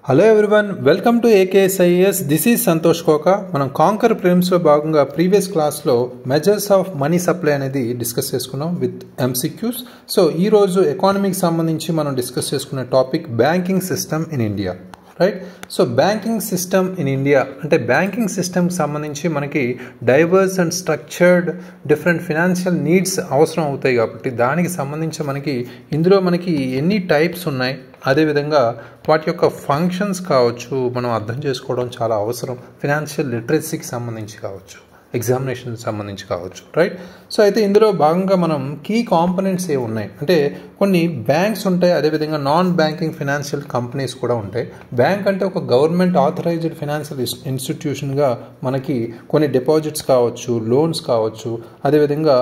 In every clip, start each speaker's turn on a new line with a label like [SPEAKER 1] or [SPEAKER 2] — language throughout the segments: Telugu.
[SPEAKER 1] Hello everyone, welcome to AKSIS. This is Santosh Koka. మనం కాంకర్ ప్రిలిమ్స్లో భాగంగా ప్రీవియస్ క్లాస్లో మెజర్స్ ఆఫ్ మనీ సప్లై అనేది డిస్కస్ చేసుకున్నాం విత్ MCQs. సో ఈరోజు ఎకానమీకి సంబంధించి మనం డిస్కస్ చేసుకునే topic banking system in India. Right. So banking system in India అంటే బ్యాంకింగ్ సిస్టమ్కి సంబంధించి మనకి diverse and structured different financial needs అవసరం అవుతాయి కాబట్టి దానికి సంబంధించి మనకి ఇందులో మనకి ఎన్ని టైప్స్ ఉన్నాయి, అదేవిధంగా వాటి యొక్క ఫంక్షన్స్ కావచ్చు మనం అర్థం చేసుకోవడం చాలా అవసరం. ఫినాన్షియల్ లిటరసీకి సంబంధించి కావచ్చు, ఎగ్జామినేషన్కి సంబంధించి కావచ్చు. రైట్. సో అయితే ఇందులో భాగంగా మనం కీ కాంపోనెంట్స్ ఏ ఉన్నాయి అంటే కొన్ని బ్యాంక్స్ ఉంటాయి, అదేవిధంగా నాన్ బ్యాంకింగ్ ఫినాన్షియల్ కంపెనీస్ కూడా ఉంటాయి. బ్యాంక్ అంటే ఒక గవర్నమెంట్ ఆథరైజ్డ్ ఫినాన్షియల్ ఇన్స్టిట్యూషన్గా మనకి కొన్ని డిపాజిట్స్ కావచ్చు, లోన్స్ కావచ్చు, అదేవిధంగా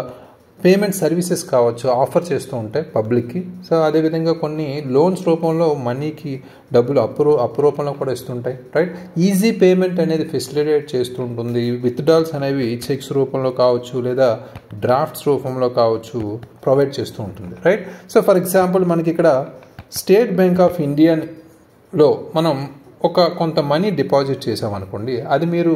[SPEAKER 1] పేమెంట్ సర్వీసెస్ కావచ్చు ఆఫర్ చేస్తూ ఉంటాయి పబ్లిక్కి. సో అదేవిధంగా కొన్ని లోన్స్ రూపంలో మనీకి డబ్బులు అప్పు రూపంలో కూడా ఇస్తుంటాయి. రైట్. ఈజీ పేమెంట్ అనేది ఫెసిలిటేట్ చేస్తూ ఉంటుంది. విత్డ్రాల్స్ అనేవి చెక్స్ రూపంలో కావచ్చు లేదా డ్రాఫ్ట్స్ రూపంలో కావచ్చు ప్రొవైడ్ చేస్తూ ఉంటుంది. రైట్. సో ఫర్ ఎగ్జాంపుల్ మనకి ఇక్కడ స్టేట్ బ్యాంక్ ఆఫ్ ఇండియాలో మనం కొంత మనీ డిపాజిట్ చేసామనుకోండి, అది మీరు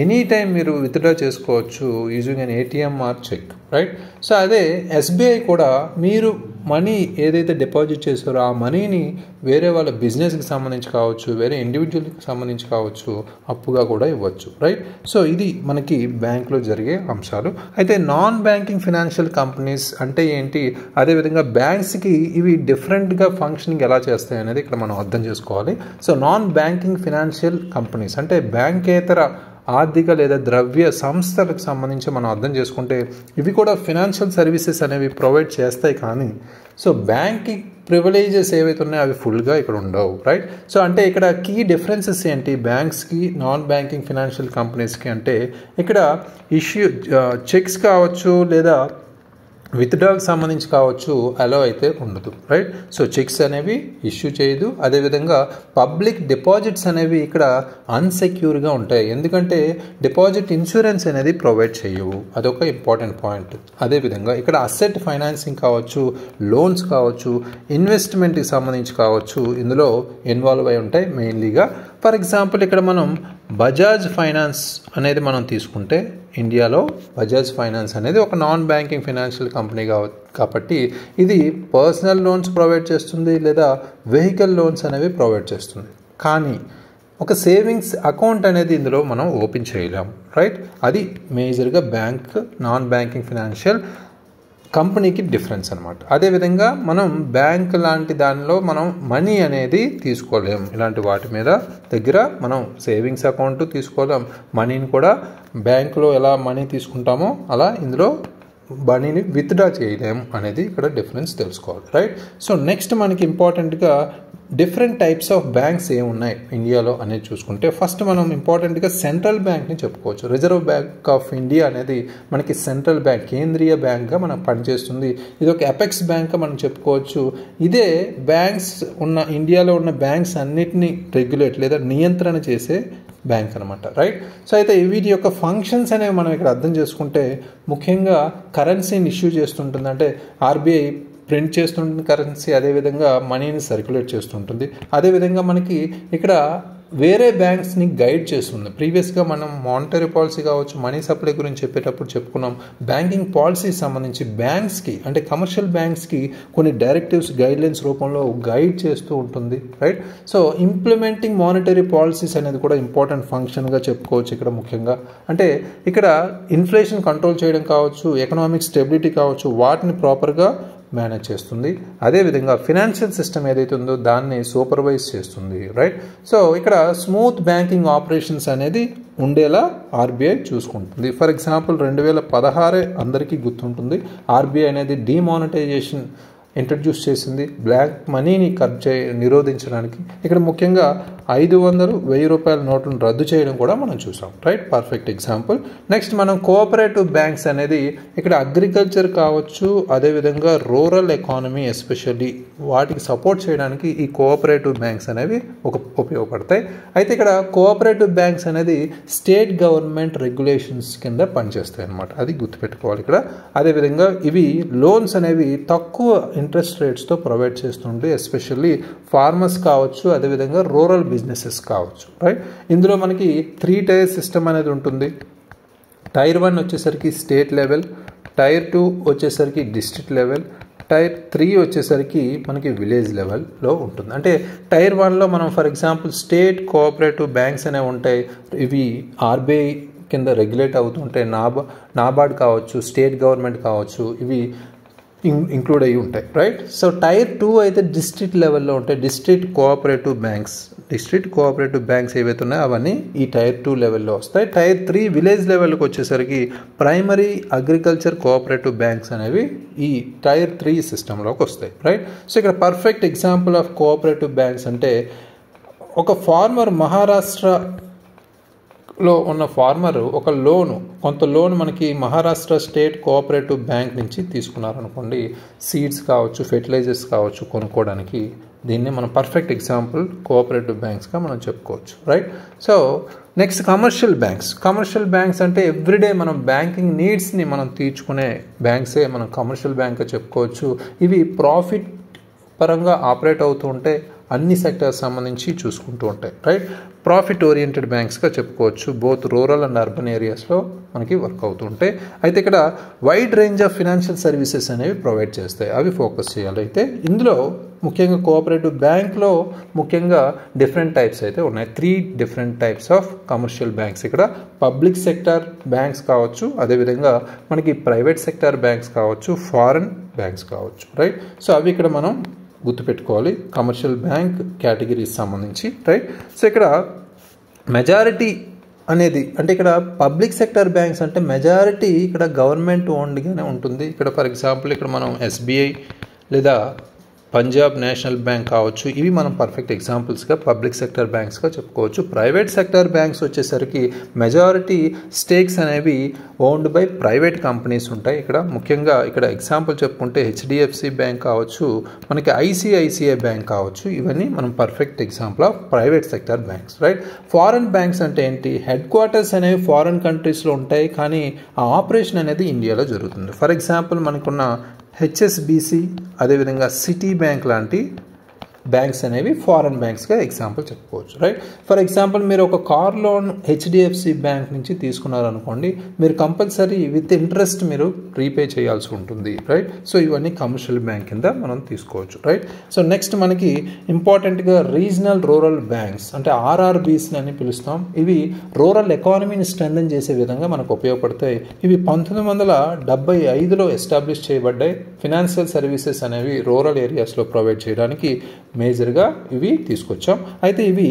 [SPEAKER 1] ఎనీ టైం మీరు విత్డ్రా చేసుకోవచ్చు using an ATM or cheque. Right. So అదే SBI కూడా మీరు మనీ ఏదైతే డిపాజిట్ చేశారో ఆ మనీని వేరే వాళ్ళ బిజినెస్కి సంబంధించి కావచ్చు, వేరే ఇండివిజువల్కి సంబంధించి కావచ్చు అప్పుగా కూడా ఇవ్వచ్చు. రైట్. సో ఇది మనకి బ్యాంక్లో జరిగే అంశాలు. అయితే నాన్ బ్యాంకింగ్ ఫినాన్షియల్ కంపెనీస్ అంటే ఏంటి, అదేవిధంగా బ్యాంక్స్కి ఇవి డిఫరెంట్గా ఫంక్షనింగ్ ఎలా చేస్తాయి అనేది ఇక్కడ మనం అర్థం చేసుకోవాలి. So non banking financial companies అంటే బ్యాంకేతర ఆర్థిక లేదా ద్రవ్య సంస్థలకు సంబంధించి మనం అర్థం చేసుకుంటే ఇవి కూడా ఫినాన్షియల్ సర్వీసెస్ అనేవి ప్రొవైడ్ చేస్తాయి, కానీ సో బ్యాంకింగ్ ప్రివిలేజెస్ ఏవైతే ఉన్నాయో అవి ఫుల్గా ఇక్కడ ఉండవు. రైట్. సో అంటే ఇక్కడ కీ డిఫరెన్సెస్ ఏంటి బ్యాంక్స్కి నాన్ బ్యాంకింగ్ ఫినాన్షియల్ కంపెనీస్కి అంటే ఇక్కడ చెక్స్ కావచ్చు లేదా విత్డ్రాల్కి సంబంధించి కావచ్చు అలో అయితే ఉండదు. రైట్. సో చెక్స్ అనేవి ఇష్యూ చేయదు. అదేవిధంగా పబ్లిక్ డిపాజిట్స్ అనేవి ఇక్కడ అన్సెక్యూర్గా ఉంటాయి, ఎందుకంటే డిపాజిట్ ఇన్సూరెన్స్ అనేది ప్రొవైడ్ చేయవు. అదొక ఇంపార్టెంట్ పాయింట్. అదేవిధంగా ఇక్కడ అసెట్ ఫైనాన్సింగ్ కావచ్చు, లోన్స్ కావచ్చు, ఇన్వెస్ట్మెంట్కి సంబంధించి కావచ్చు ఇందులో ఇన్వాల్వ్ అయి ఉంటాయి మెయిన్లీగా. ఫర్ ఎగ్జాంపుల్ ఇక్కడ మనం బజాజ్ ఫైనాన్స్ అనేది మనం తీసుకుంటే ఇండియాలో బజాజ్ ఫైనాన్స్ అనేది ఒక నాన్ బ్యాంకింగ్ ఫైనాన్షియల్ కంపెనీ కాబట్టి ఇది పర్సనల్ లోన్స్ ప్రొవైడ్ చేస్తుంది లేదా వెహికల్ లోన్స్ అనేవి ప్రొవైడ్ చేస్తుంది, కానీ ఒక సేవింగ్స్ అకౌంట్ అనేది ఇందులో మనం ఓపెన్ చేయలేం. రైట్. అది మేజర్గా బ్యాంక్ నాన్ బ్యాంకింగ్ ఫైనాన్షియల్ కంపెనీకి డిఫరెన్స్ అనమాట. అదేవిధంగా మనం బ్యాంక్ లాంటి దానిలో మనం మనీ అనేది తీసుకోలేం. ఇలాంటి వాటి మీద దగ్గర మనం సేవింగ్స్ అకౌంట్ తీసుకోలేం, మనీని కూడా బ్యాంకులో ఎలా మనీ తీసుకుంటామో అలా ఇందులో మనీని విత్డ్రా చేయలేం అనేది ఇక్కడ డిఫరెన్స్ తెలుసుకోవాలి. రైట్. సో నెక్స్ట్ మనకి ఇంపార్టెంట్గా డిఫరెంట్ టైప్స్ ఆఫ్ బ్యాంక్స్ ఏమున్నాయి ఇండియాలో అనేది చూసుకుంటే ఫస్ట్ మనం ఇంపార్టెంట్గా సెంట్రల్ బ్యాంక్ని చెప్పుకోవచ్చు. రిజర్వ్ బ్యాంక్ ఆఫ్ ఇండియా అనేది మనకి సెంట్రల్ బ్యాంక్, కేంద్రీయ బ్యాంక్గా మనకు పనిచేస్తుంది. ఇది ఒక అపెక్స్ బ్యాంక్గా మనం చెప్పుకోవచ్చు. ఇదే బ్యాంక్స్ ఇండియాలో ఉన్న బ్యాంక్స్ అన్నిటినీ రెగ్యులేట్ లేదా నియంత్రణ చేసే బ్యాంక్ అనమాట. రైట్. సో అయితే వీటి యొక్క ఫంక్షన్స్ అనేవి మనం ఇక్కడ అర్థం చేసుకుంటే ముఖ్యంగా కరెన్సీని ఇష్యూ చేస్తుంటుంది, అంటే RBI ప్రింట్ చేస్తుంటుంది కరెన్సీ, అదేవిధంగా మనీని సర్క్యులేట్ చేస్తుంటుంది. అదేవిధంగా మనకి ఇక్కడ వేరే బ్యాంక్స్ని గైడ్ చేస్తుంది. ప్రీవియస్గా మనం మానిటరీ పాలసీ కావచ్చు, మనీ సప్లై గురించి చెప్పేటప్పుడు చెప్పుకున్నాం. బ్యాంకింగ్ పాలసీ సంబంధించి బ్యాంక్స్కి అంటే కమర్షియల్ బ్యాంక్స్కి కొన్ని డైరెక్టివ్స్ గైడ్లైన్స్ రూపంలో గైడ్ చేస్తూ ఉంటుంది. Right. So implementing monetary policies అనేది కూడా ఇంపార్టెంట్ ఫంక్షన్గా చెప్పుకోవచ్చు. ఇక్కడ ముఖ్యంగా అంటే ఇక్కడ ఇన్ఫ్లేషన్ కంట్రోల్ చేయడం కావచ్చు, ఎకనామిక్ స్టెబిలిటీ కావచ్చు, వాటిని ప్రాపర్గా మేనేజ్ చేస్తుంది. అదేవిధంగా ఫినాన్షియల్ సిస్టమ్ ఏదైతే ఉందో దాన్ని సూపర్వైజ్ చేస్తుంది. రైట్. సో ఇక్కడ స్మూత్ బ్యాంకింగ్ ఆపరేషన్స్ అనేది ఉండేలా RBI చూసుకుంటుంది. ఫర్ ఎగ్జాంపుల్ 2016 అందరికీ గుర్తుంటుంది. RBI అనేది డిమానిటైజేషన్ ఇంట్రడ్యూస్ చేసింది బ్లాక్ మనీని నిరోధించడానికి. ఇక్కడ ముఖ్యంగా 500-1000 రూపాయల నోట్లను రద్దు చేయడం కూడా మనం చూసాం. రైట్. Perfect example. నెక్స్ట్ మనం కోఆపరేటివ్ బ్యాంక్స్ అనేది ఇక్కడ అగ్రికల్చర్ కావచ్చు, అదేవిధంగా రూరల్ ఎకానమీ ఎస్పెషల్లీ వాటికి సపోర్ట్ చేయడానికి ఈ కోఆపరేటివ్ బ్యాంక్స్ అనేవి ఉపయోగపడతాయి. అయితే ఇక్కడ కోఆపరేటివ్ బ్యాంక్స్ అనేది స్టేట్ గవర్నమెంట్ రెగ్యులేషన్స్ కింద పనిచేస్తాయి అన్నమాట. అది గుర్తుపెట్టుకోవాలి ఇక్కడ. అదేవిధంగా ఇవి లోన్స్ అనేవి తక్కువ ఇంట్రెస్ట్ రేట్స్తో ప్రొవైడ్ చేస్తుంది, ఎస్పెషల్లీ ఫార్మర్స్ కావచ్చు, అదేవిధంగా రూరల్ బిజినెసెస్ కావచ్చు. రైట్, ఇందులో మనకి 3 టైర్ సిస్టమ్ అనేది ఉంటుంది. టైర్ 1 వచ్చేసరికి స్టేట్ లెవెల్, టైర్ 2 వచ్చేసరికి డిస్ట్రిక్ట్ లెవెల్, టైర్ 3 వచ్చేసరికి మనకి విలేజ్ లెవెల్లో ఉంటుంది. అంటే టైర్ 1లో మనం for example state cooperative banks అనేవి ఉంటాయి. ఇవి ఆర్బీఐ కింద రెగ్యులేట్ అవుతుంటాయి. నాబార్డ్ కావచ్చు, స్టేట్ గవర్నమెంట్ కావచ్చు, ఇవి ఇంక్లూడ్ అయ్యి ఉంటాయి. రైట్, సో టైర్ 2 అయితే డిస్ట్రిక్ట్ లెవెల్లో ఉంటాయి. డిస్ట్రిక్ట్ కోఆపరేటివ్ బ్యాంక్స్ ఏవైతే ఉన్నాయో అవన్నీ ఈ టైర్ 2 లెవెల్లో వస్తాయి. టైర్ 3 విలేజ్ లెవెల్కి వచ్చేసరికి ప్రైమరీ అగ్రికల్చర్ కోఆపరేటివ్ బ్యాంక్స్ అనేవి ఈ టైర్ 3 సిస్టంలోకి వస్తాయి. రైట్, సో ఇక్కడ perfect example of cooperative banks అంటే ఒక ఫార్మర్ మహారాష్ట్రలో ఉన్న ఫార్మర్ కొంత లోన్ మనకి మహారాష్ట్ర స్టేట్ కోఆపరేటివ్ బ్యాంక్ నుంచి తీసుకున్నారనుకోండి. సీడ్స్ కావచ్చు, ఫెర్టిలైజర్స్ కావచ్చు కొనుక్కోవడానికి. దీన్ని మనం పర్ఫెక్ట్ ఎగ్జాంపుల్ కోఆపరేటివ్ బ్యాంక్స్గా మనం చెప్పుకోవచ్చు. Right, so next commercial banks అంటే ఎవ్రీడే మనం బ్యాంకింగ్ నీడ్స్ని మనం తీర్చుకునే బ్యాంక్సే మనం కమర్షియల్ బ్యాంక్గా చెప్పుకోవచ్చు. ఇవి ప్రాఫిట్ పరంగా ఆపరేట్ అవుతూ ఉంటే అన్ని సెక్టర్స్ సంబంధించి చూసుకుంటూ ఉంటాయి. రైట్, ప్రాఫిట్ ఓరియంటెడ్ బ్యాంక్స్గా చెప్పుకోవచ్చు. బోత్ రూరల్ అండ్ అర్బన్ ఏరియాస్లో మనకి వర్క్ అవుతూ ఉంటాయి. అయితే ఇక్కడ wide range of financial services అనేవి ప్రొవైడ్ చేస్తాయి, అవి ఫోకస్ చేయాలి. అయితే ఇందులో ముఖ్యంగా కోఆపరేటివ్ బ్యాంక్లో ముఖ్యంగా డిఫరెంట్ టైప్స్ అయితే ఉన్నాయి. 3 different types of commercial banks. ఇక్కడ పబ్లిక్ సెక్టర్ బ్యాంక్స్ కావచ్చు, అదేవిధంగా మనకి ప్రైవేట్ సెక్టర్ బ్యాంక్స్ కావచ్చు, ఫారెన్ బ్యాంక్స్ కావచ్చు. రైట్, సో అవి ఇక్కడ మనం గుర్తుపెట్టుకోవాలి కమర్షియల్ బ్యాంక్ కేటగిరీస్ సంబంధించి. రైట్, సో ఇక్కడ మెజారిటీ అనేది అంటే ఇక్కడ పబ్లిక్ సెక్టర్ బ్యాంక్స్ అంటే మెజారిటీ ఇక్కడ గవర్నమెంట్ ఓన్డ్గానే ఉంటుంది. ఇక్కడ ఫర్ ఎగ్జాంపుల్ ఇక్కడ మనం ఎస్బీఐ లేదా పంజాబ్ నేషనల్ బ్యాంక్ కావచ్చు, ఇవి మనం పర్ఫెక్ట్ ఎగ్జాంపుల్స్గా పబ్లిక్ సెక్టర్ బ్యాంక్స్గా చెప్పుకోవచ్చు. ప్రైవేట్ సెక్టర్ బ్యాంక్స్ వచ్చేసరికి మెజారిటీ స్టేక్స్ అనేవి ఓన్డ్ బై ప్రైవేట్ కంపెనీస్ ఉంటాయి. ఇక్కడ ముఖ్యంగా ఇక్కడ ఎగ్జాంపుల్ చెప్పుకుంటే హెచ్డిఎఫ్సి బ్యాంక్ కావచ్చు, మనకి ఐసిఐసిఐ బ్యాంక్ కావచ్చు, ఇవన్నీ మనం perfect example of private sector banks. Right, foreign banks అంటే ఏంటి? హెడ్ క్వార్టర్స్ అనేవి ఫారెన్ కంట్రీస్లో ఉంటాయి, కానీ ఆ ఆపరేషన్ అనేది ఇండియాలో జరుగుతుంది. ఫర్ ఎగ్జాంపుల్ మనకున్న హెచ్ఎస్బిసి, అదేవిధంగా సిటీ బ్యాంక్ లాంటి బ్యాంక్స్ అనేవి ఫారెన్ బ్యాంక్స్గా ఎగ్జాంపుల్ చెప్పుకోవచ్చు. రైట్, ఫర్ ఎగ్జాంపుల్ మీరు ఒక కార్ లోన్ హెచ్డిఎఫ్సి బ్యాంక్ నుంచి తీసుకున్నారనుకోండి, మీరు కంపల్సరీ విత్ ఇంట్రెస్ట్ మీరు రీపే చేయాల్సి ఉంటుంది. రైట్, సో ఇవన్నీ కమర్షియల్ బ్యాంక్ కింద మనం తీసుకోవచ్చు. రైట్, సో నెక్స్ట్ మనకి ఇంపార్టెంట్గా రీజనల్ రూరల్ బ్యాంక్స్ అంటే ఆర్ఆర్బీస్ అని పిలుస్తాం. ఇవి రూరల్ ఎకానమీని స్ట్రెంథెన్ చేసే విధంగా మనకు ఉపయోగపడతాయి. ఇవి 1975లో ఎస్టాబ్లిష్ చేయబడ్డాయి. ఫినాన్షియల్ సర్వీసెస్ అనేవి రూరల్ ఏరియాస్లో ప్రొవైడ్ చేయడానికి మేజర్గా ఇవి తీసుకొచ్చాం. అయితే ఇవి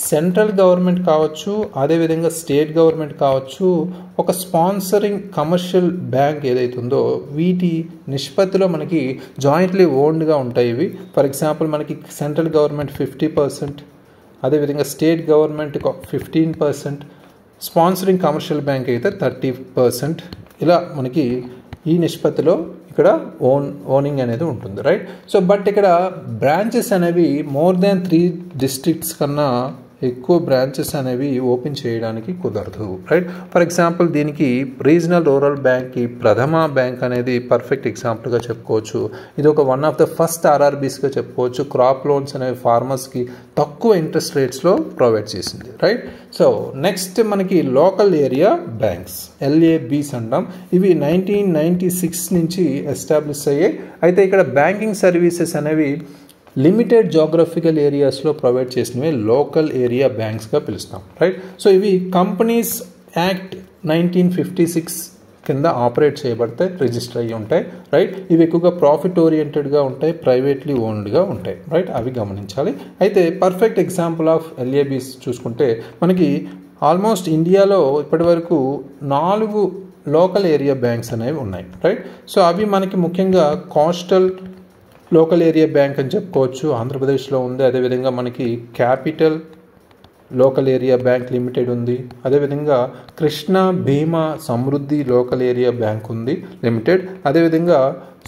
[SPEAKER 1] సెంట్రల్ గవర్నమెంట్ కావచ్చు, అదేవిధంగా స్టేట్ గవర్నమెంట్ కావచ్చు, ఒక స్పాన్సరింగ్ కమర్షియల్ బ్యాంక్ ఏదైతే ఉందో వీటి నిష్పత్తిలో మనకి జాయింట్లీ ఓన్డ్గా ఉంటాయి. ఇవి ఫర్ ఎగ్జాంపుల్ మనకి సెంట్రల్ గవర్నమెంట్ 50%, అదేవిధంగా state government 15%, sponsoring commercial bank అయితే 30%. ఇలా మనకి ఈ నిష్పత్తిలో ఇక్కడ ఓనింగ్ అనేది ఉంటుంది. రైట్, సో బట్ ఇక్కడ బ్రాంచెస్ అనేవి మోర్ దాన్ 3 డిస్ట్రిక్ట్స్ కన్నా ఎక్కువ బ్రాంచెస్ అనేవి ఓపెన్ చేయడానికి కుదరదు. రైట్, ఫర్ ఎగ్జాంపుల్ దీనికి రీజనల్ రూరల్ బ్యాంక్కి ప్రథమ బ్యాంక్ అనేది పర్ఫెక్ట్ ఎగ్జాంపుల్గా చెప్పుకోవచ్చు. ఇది ఒక వన్ ఆఫ్ ద ఫస్ట్ ఆర్ఆర్బీస్గా చెప్పుకోవచ్చు. క్రాప్ లోన్స్ అనేవి ఫార్మర్స్కి తక్కువ ఇంట్రెస్ట్ రేట్స్లో ప్రొవైడ్ చేసింది. రైట్, సో నెక్స్ట్ మనకి లోకల్ ఏరియా బ్యాంక్స్ LABs అంటాం. ఇవి 1996 నుంచి ఎస్టాబ్లిష్ అయ్యాయి. అయితే ఇక్కడ బ్యాంకింగ్ సర్వీసెస్ అనేవి లిమిటెడ్ జోగ్రఫికల్ ఏరియాస్లో ప్రొవైడ్ చేసినవి లోకల్ ఏరియా బ్యాంక్స్గా పిలుస్తాం. రైట్, సో ఇవి కంపెనీస్ యాక్ట్ 1956 కింద ఆపరేట్ చేయబడతాయి, రిజిస్టర్ అయ్యి ఉంటాయి. రైట్, ఇవి ఎక్కువగా ప్రాఫిట్ ఓరియంటెడ్గా ఉంటాయి, ప్రైవేట్లీ ఓన్డ్గా ఉంటాయి. రైట్, అవి గమనించాలి. అయితే పర్ఫెక్ట్ ఎగ్జాంపుల్ ఆఫ్ LABs చూసుకుంటే మనకి ఆల్మోస్ట్ ఇండియాలో ఇప్పటి వరకు 4 లోకల్ ఏరియా బ్యాంక్స్ అనేవి ఉన్నాయి. రైట్, సో అవి మనకి ముఖ్యంగా కోస్టల్ లోకల్ ఏరియా బ్యాంక్ అని చెప్పుకోవచ్చు, ఆంధ్రప్రదేశ్లో ఉంది. అదేవిధంగా మనకి capital local area bank limited ఉంది. అదేవిధంగా కృష్ణ భీమా సమృద్ధి లోకల్ ఏరియా బ్యాంక్ ఉంది లిమిటెడ్. అదేవిధంగా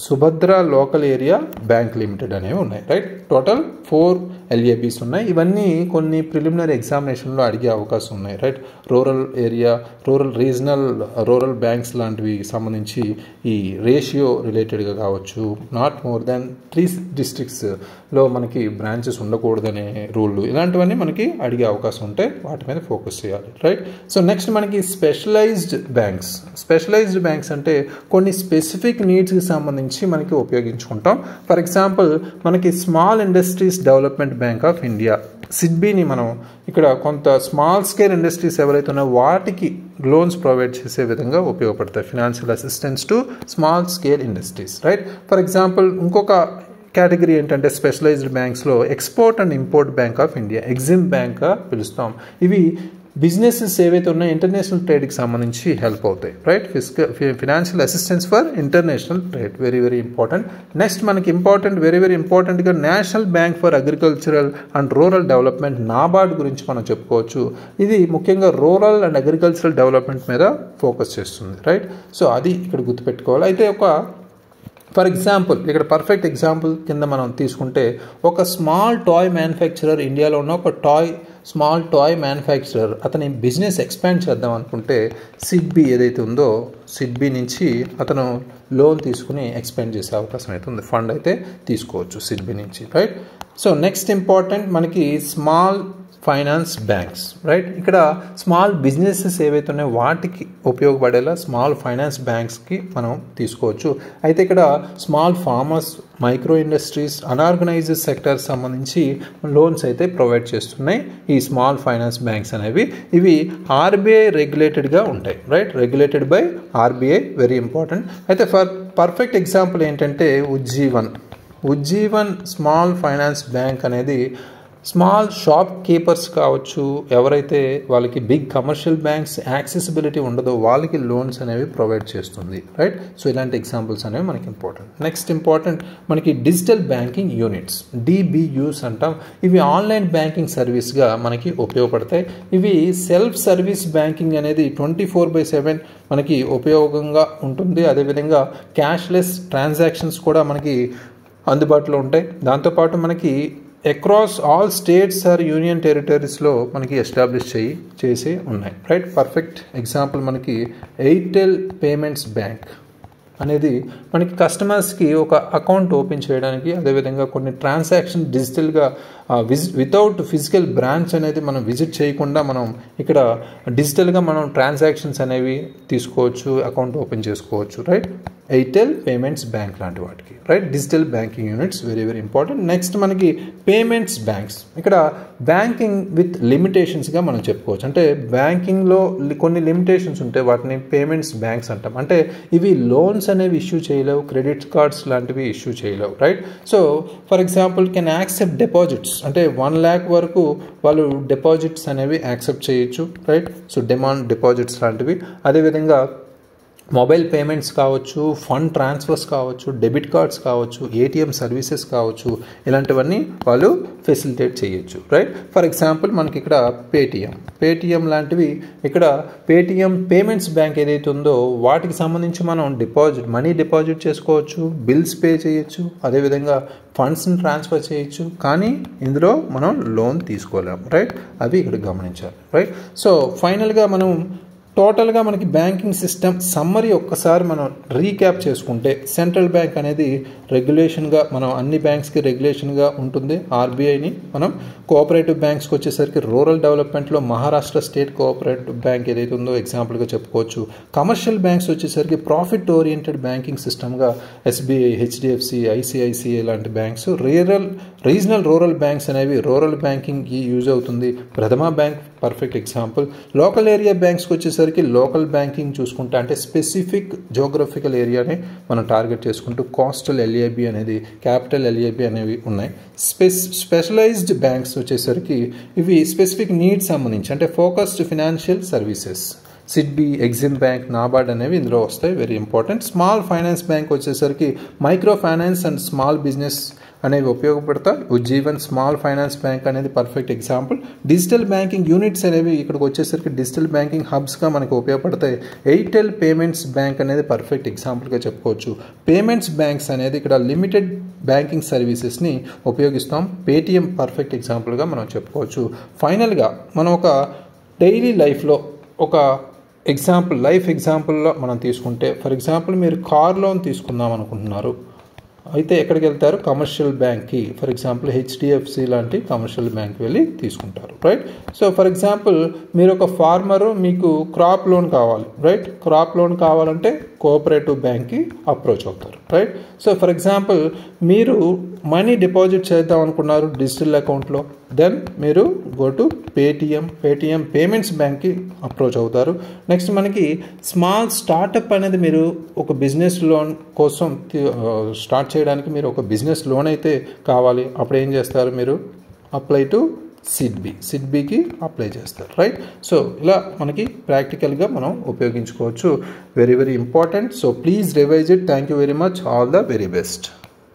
[SPEAKER 1] Subhadra local area bank limited అనేవి ఉన్నాయి, రైట్. టోటల్ 4 LABs ఉన్నాయి. ఇవన్నీ కొన్ని ప్రిలిమినరీ ఎగ్జామినేషన్లో అడిగే అవకాశం ఉన్నాయి, right. Rural area, rural banks లాంటివి సంబంధించి ఈ రేషియో రిలేటెడ్గా కావచ్చు, నాట్ మోర్ దాన్ 3 డిస్ట్రిక్ట్స్లో మనకి బ్రాంచెస్ ఉండకూడదనే రూళ్ళు, ఇలాంటివన్నీ మనకి అడిగే అవకాశం ఉంటే వాటి మీద ఫోకస్ చేయాలి, రైట్. సో నెక్స్ట్ మనకి స్పెషలైజ్డ్ బ్యాంక్స్ అంటే కొన్ని స్పెసిఫిక్ నీడ్స్కి సంబంధించి మనకి ఉపయోగించుకుంటాం. ఫర్ ఎగ్జాంపుల్ మనకి small industries development bank of India, సిడ్బీని మనం ఇక్కడ కొంత స్మాల్ స్కేల్ ఇండస్ట్రీస్ ఎవరైతే ఉన్నాయో వాటికి లోన్స్ ప్రొవైడ్ చేసే విధంగా ఉపయోగపడతాయి. Financial assistance to small scale industries, right. For example ఇంకొక కేటగిరీ ఏంటంటే స్పెషలైజ్డ్ బ్యాంక్స్లో export and import bank of India, EXIM బ్యాంక్గా పిలుస్తాం. ఇవి బిజినెసెస్ ఏవైతే ఉన్నాయో ఇంటర్నేషనల్ ట్రేడ్కి సంబంధించి హెల్ప్ అవుతాయి, right. Financial assistance for international trade, very important. Next మనకి వెరీ ఇంపార్టెంట్గా national bank for agricultural and rural development, NABARD గురించి మనం చెప్పుకోవచ్చు. ఇది ముఖ్యంగా రూరల్ అండ్ అగ్రికల్చరల్ డెవలప్మెంట్ మీద ఫోకస్ చేస్తుంది, రైట్. సో అది ఇక్కడ గుర్తుపెట్టుకోవాలి. అయితే ఫర్ ఎగ్జాంపుల్ ఇక్కడ పర్ఫెక్ట్ ఎగ్జాంపుల్ కింద మనం తీసుకుంటే ఒక స్మాల్ టాయ్ మ్యానుఫ్యాక్చరర్, ఇండియాలో ఉన్న ఒక స్మాల్ టాయ్ మ్యానుఫ్యాక్చరర్ అతని బిజినెస్ ఎక్స్పాండ్ చేద్దాం అనుకుంటే సిడ్బీ ఏదైతే ఉందో సిడ్బీ నుంచి అతను లోన్ తీసుకుని ఎక్స్పాండ్ చేసే అవకాశం అయితే ఉంది, ఫండ్ అయితే తీసుకోవచ్చు సిడ్బీ నుంచి, రైట్. సో నెక్స్ట్ ఇంపార్టెంట్ మనకి స్మాల్ ఫైనాన్స్ బ్యాంక్స్, రైట్. ఇక్కడ స్మాల్ బిజినెసెస్ ఏవైతే ఉన్నాయో వాటికి ఉపయోగపడేలా స్మాల్ ఫైనాన్స్ బ్యాంక్స్కి మనం తీసుకోవచ్చు. అయితే ఇక్కడ small farmers, micro industries, unorganised sector సంబంధించి లోన్స్ అయితే ప్రొవైడ్ చేస్తున్నాయి ఈ స్మాల్ ఫైనాన్స్ బ్యాంక్స్ అనేవి. ఇవి RBI రెగ్యులేటెడ్గా ఉంటాయి, right. Regulated by RBI, very important. అయితే పర్ఫెక్ట్ ఎగ్జాంపుల్ ఏంటంటే ఉజ్జీవన్ స్మాల్ ఫైనాన్స్ బ్యాంక్ అనేది స్మాల్ షాప్ కీపర్స్ కావచ్చు, ఎవరైతే వాళ్ళకి బిగ్ కమర్షియల్ బ్యాంక్స్ యాక్సెసిబిలిటీ ఉండదో వాళ్ళకి లోన్స్ అనేవి ప్రొవైడ్ చేస్తుంది, రైట్. సో ఇలాంటి ఎగ్జాంపుల్స్ అనేవి మనకి ఇంపార్టెంట్. నెక్స్ట్ ఇంపార్టెంట్ మనకి డిజిటల్ బ్యాంకింగ్ యూనిట్స్, DBUs అంటాం. ఇవి ఆన్లైన్ బ్యాంకింగ్ సర్వీస్గా మనకి ఉపయోగపడతాయి. ఇవి సెల్ఫ్ సర్వీస్ బ్యాంకింగ్ అనేది 24/7 మనకి ఉపయోగంగా ఉంటుంది. అదేవిధంగా క్యాష్లెస్ ట్రాన్సాక్షన్స్ కూడా మనకి అందుబాటులో ఉంటాయి. దాంతోపాటు మనకి across all states or union టెరిటరీస్లో మనకి ఎస్టాబ్లిష్ చేసి ఉన్నాయి, రైట్. పర్ఫెక్ట్ ఎగ్జాంపుల్ మనకి ఎయిర్టెల్ పేమెంట్స్ బ్యాంక్ అనేది మనకి కస్టమర్స్కి ఒక అకౌంట్ ఓపెన్ చేయడానికి, అదేవిధంగా కొన్ని ట్రాన్సాక్షన్ డిజిటల్గా వితౌట్ ఫిజికల్ బ్రాంచ్ అనేది మనం విజిట్ చేయకుండా మనం ఇక్కడ డిజిటల్గా మనం ట్రాన్సాక్షన్స్ అనేవి తీసుకోవచ్చు, అకౌంట్ ఓపెన్ చేసుకోవచ్చు, రైట్. ఎయిర్టెల్ పేమెంట్స్ బ్యాంక్ లాంటి వాటికి, right. Digital banking units very important. Next మనకి పేమెంట్స్ బ్యాంక్స్, ఇక్కడ బ్యాంకింగ్ విత్ లిమిటేషన్స్గా మనం చెప్పుకోవచ్చు. అంటే బ్యాంకింగ్లో కొన్ని లిమిటేషన్స్ ఉంటాయి, వాటిని పేమెంట్స్ బ్యాంక్స్ అంటాం. అంటే ఇవి లోన్స్ అనేవి ఇష్యూ చేయలేవు, క్రెడిట్ కార్డ్స్ లాంటివి ఇష్యూ చేయలేవు, right. So for example can accept deposits, అంటే 1 lakh వరకు వాళ్ళు డిపాజిట్స్ అనేవి యాక్సెప్ట్ చేయొచ్చు, రైట్. సో డిమాండ్ డిపాజిట్స్ లాంటివి. అదేవిధంగా మొబైల్ పేమెంట్స్ కావచ్చు, ఫండ్ ట్రాన్స్ఫర్స్ కావచ్చు, డెబిట్ కార్డ్స్ కావచ్చు, ATM సర్వీసెస్ కావచ్చు, ఇలాంటివన్నీ వాళ్ళు ఫెసిలిటేట్ చేయొచ్చు, రైట్. ఫర్ ఎగ్జాంపుల్ మనకి ఇక్కడ పేటిఎం లాంటివి, ఇక్కడ పేటిఎం పేమెంట్స్ బ్యాంక్ ఏదైతే ఉందో వాటికి సంబంధించి మనం మనీ డిపాజిట్ చేసుకోవచ్చు, బిల్స్ పే చేయొచ్చు, అదేవిధంగా ఫండ్స్ని ట్రాన్స్ఫర్ చేయొచ్చు. కానీ ఇందులో మనం లోన్ తీసుకోలేము, రైట్. అవి ఇక్కడ గమనించాలి, రైట్. సో ఫైనల్గా మనం టోటల్గా మనకి బ్యాంకింగ్ సిస్టమ్ సమ్మరీ ఒక్కసారి మనం రీక్యాప్ చేసుకుంటే, సెంట్రల్ బ్యాంక్ అనేది రెగ్యులేషన్గా మనం అన్ని బ్యాంక్స్కి రెగ్యులేషన్గా ఉంటుంది. RBIని మనం కోఆపరేటివ్ బ్యాంక్స్కి వచ్చేసరికి రూరల్ డెవలప్మెంట్లో మహారాష్ట్ర స్టేట్ కోఆపరేటివ్ బ్యాంక్ ఏదైతే ఉందో ఎగ్జాంపుల్గా చెప్పుకోవచ్చు. కమర్షియల్ బ్యాంక్స్ వచ్చేసరికి ప్రాఫిట్ ఓరియంటెడ్ బ్యాంకింగ్ సిస్టమ్గా SBI, HDFC, ICICI లాంటి బ్యాంక్స్. రీజనల్ రూరల్ బ్యాంక్స్ అనేవి రూరల్ బ్యాంకింగ్కి యూజ్ అవుతుంది. Prathama bank perfect example. Local area బ్యాంక్స్కి వచ్చేసరికి లోకల్ బ్యాంకింగ్ చూసుకుంటే, అంటే స్పెసిఫిక్ జోగ్రఫికల్ ఏరియాని మనం టార్గెట్ చేసుకుంటూ కోస్టల్ LAB అనేది, క్యాపిటల్ LAB అనేవి ఉన్నాయి. స్పెషలైజ్డ్ బ్యాంక్స్ వచ్చేసరికి ఇవి స్పెసిఫిక్ నీడ్స్ సంబంధించి, అంటే focused financial services, SIDBI, EXIM bank, NABARD అనేవి ఇందులో వస్తాయి, very important. Small finance bank వచ్చేసరికి micro finance and small business అనేవి ఉపయోగపడతాయి. ఉజ్జీవన్ స్మాల్ ఫైనాన్స్ బ్యాంక్ అనేది perfect example. Digital banking units అనేవి ఇక్కడికి వచ్చేసరికి డిజిటల్ బ్యాంకింగ్ హబ్స్గా మనకు ఉపయోగపడతాయి. ఎయిర్టెల్ పేమెంట్స్ బ్యాంక్ అనేది పర్ఫెక్ట్ ఎగ్జాంపుల్గా చెప్పుకోవచ్చు. పేమెంట్స్ బ్యాంక్స్ అనేది ఇక్కడ లిమిటెడ్ బ్యాంకింగ్ సర్వీసెస్ని ఉపయోగిస్తాం. పేటిఎం పర్ఫెక్ట్ ఎగ్జాంపుల్గా మనం చెప్పుకోవచ్చు. ఫైనల్గా మనం ఒక డైలీ లైఫ్లో ఒక లైఫ్ ఎగ్జాంపుల్లో మనం తీసుకుంటే, ఫర్ ఎగ్జాంపుల్ మీరు కార్ లోన్ తీసుకుందాం అనుకుంటున్నారు. అయితే ఎక్కడికి వెళ్తారు? కమర్షియల్ బ్యాంక్కి, ఫర్ ఎగ్జాంపుల్ హెచ్డిఎఫ్సి లాంటి కమర్షియల్ బ్యాంక్కి వెళ్ళి తీసుకుంటారు, రైట్? సో ఫర్ ఎగ్జాంపుల్ మీరు ఒక ఫార్మరు, మీకు క్రాప్ లోన్ కావాలి, రైట్? క్రాప్ లోన్ కావాలంటే కోఆపరేటివ్ బ్యాంక్కి అప్రోచ్ అవుతారు, రైట్? సో ఫర్ ఎగ్జాంపుల్ మీరు మనీ డిపాజిట్ చేద్దాం అనుకున్నారు డిజిటల్ అకౌంట్లో, దెన్ మీరు గో టు పేటిఎం పేమెంట్స్ బ్యాంక్కి అప్రోచ్ అవుతారు. నెక్స్ట్ మనకి స్మాల్ స్టార్టప్ అనేది, మీరు ఒక బిజినెస్ లోన్ కోసం స్టార్ట్ చేయడానికి మీరు ఒక బిజినెస్ లోన్ అయితే కావాలి. అప్పుడు ఏం చేస్తారు? మీరు అప్లై టు సిడ్బీకి అప్లై చేస్తారు, రైట్? సో ఇలా మనకి ప్రాక్టికల్గా మనం ఉపయోగించుకోవచ్చు. Very very important. So please revise it. Thank you very much. All the very best.